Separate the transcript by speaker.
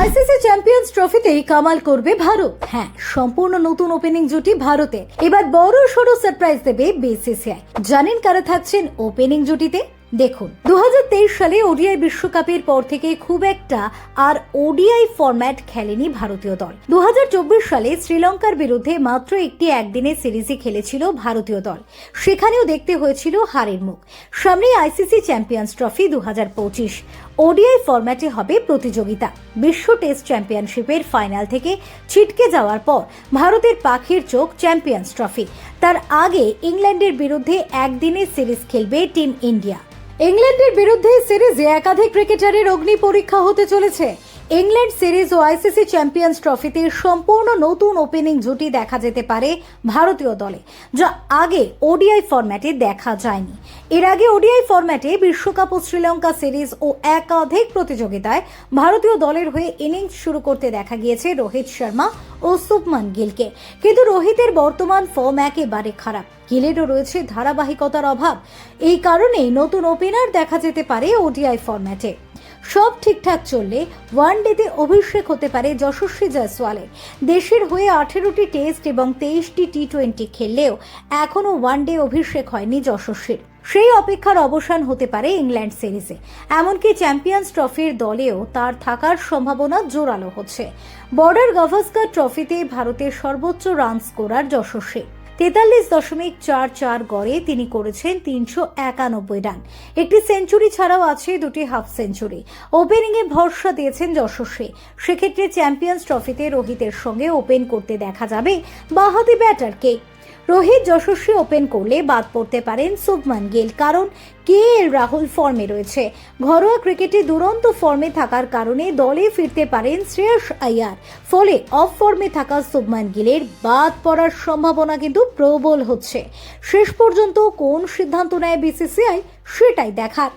Speaker 1: ICC champions ট্রফিতেই Kamal করবে ভারত। হ্যাঁ, সম্পূর্ণ নতুন ওপেনিং জুটি ভারতের। এবার বড় সড়ো সারপ্রাইজ দেবে বিসিসিআই। জানেন কারা থাকছেন ওপেনিং জুটিতে? দেখুন, 2023 সালে ওডিআই বিশ্বকাপের পর থেকে খুব একটা আর ওডিআই ফরম্যাট খেলেনি ভারতীয় দল। 2024 সালে শ্রীলঙ্কার বিরুদ্ধে মাত্র একটি একদিনের সিরিজই খেলেছিল ভারতীয় দল, সেখানেও দেখতে হয়েছিল হারের মুখ। সামনে আইসিসি চ্যাম্পিয়ন্স ট্রফি 2025, ওডিআই ফরম্যাটে হবে প্রতিযোগিতা। বিশ্ব টেস্ট চ্যাম্পিয়নশিপের ফাইনাল থেকে ছিটকে যাওয়ার পর ভারতের পাখির চোখ চ্যাম্পিয়ন্স ট্রফি। তার আগে ইংল্যান্ডের বিরুদ্ধে একদিনের সিরিজ খেলবে টিম ইন্ডিয়া। ইংল্যান্ডের বিরুদ্ধে সিরিজে একাধিক ক্রিকেটারের অগ্নি পরীক্ষা হতে চলেছে। ইংল্যান্ড সিরিজ ও আইসিসি চ্যাম্পিয়ন্স ট্রফিতে সম্পূর্ণ নতুন ওপেনিং জুটি দেখা যেতে পারে ভারতীয় দলে, যা আগে ওডিআই ফরম্যাটে দেখা যায়নি। এর আগে ওডিআই ফরম্যাটে বিশ্বকাপ ও শ্রীলঙ্কা সিরিজ ও একাধিক প্রতিযোগিতায় ভারতীয় দলের হয়ে ইনিংস শুরু করতে দেখা গিয়েছে রোহিত শর্মা ও শুভমান গিলকে, কিন্তু রোহিতের বর্তমান ফর্ম একেবারে খারাপ। গিলেরও রয়েছে ধারাবাহিকতার অভাব। এই কারণেই নতুন ওপেনার দেখা যেতে পারে ওডিআই ফরম্যাটে। সব ঠিকঠাক চললে ওয়ানডেতে অভিষেক হতে পারে যশস্বী জয়সওয়ালের। দেশের হয়ে 18টি টেস্ট এবং 23টি টি20 খেললেও এখনও ওয়ানডে অভিষেক হয়নি যশস্বীর। সেই অপেক্ষার অবসান হতে পারে ইংল্যান্ড সিরিজে। এমনকি চ্যাম্পিয়ন্স ট্রফির দলেও তার থাকার সম্ভাবনা জোরালো হচ্ছে। বর্ডার গাভাস্কার ট্রফিতে ভারতের সর্বোচ্চ রান স্কোরার যশস্বী। 43.44 গড়ে তিনি করেছেন 391 রান। একটি সেঞ্চুরি ছাড়াও আছে দুটি হাফ সেঞ্চুরি। ওপেনিংয়ে ভরসা দিয়েছেন যশস্বী। সেক্ষেত্রে চ্যাম্পিয়ন্স ট্রফিতে রোহিতের সঙ্গে ওপেন করতে দেখা যাবে বাঁহাতি ব্যাটারকে। রোহিত যশস্বী ওপেন করলে বাদ পড়তে পারেন শুভমান গিল, কারণ কেএল রাহুল ফর্মে রয়েছে। ঘরোয়া ক্রিকেটে দুরন্ত ফর্মে থাকার কারণে দলে ফিরতে পারেন শ্রেয়স আইয়ার। ফলে অফ ফর্মে থাকা শুভমান গিলের বাদ পড়ার সম্ভাবনা কিন্তু প্রবল হচ্ছে। শেষ পর্যন্ত কোন সিদ্ধান্ত নেয় বিসিসিআই সেটাই দেখার।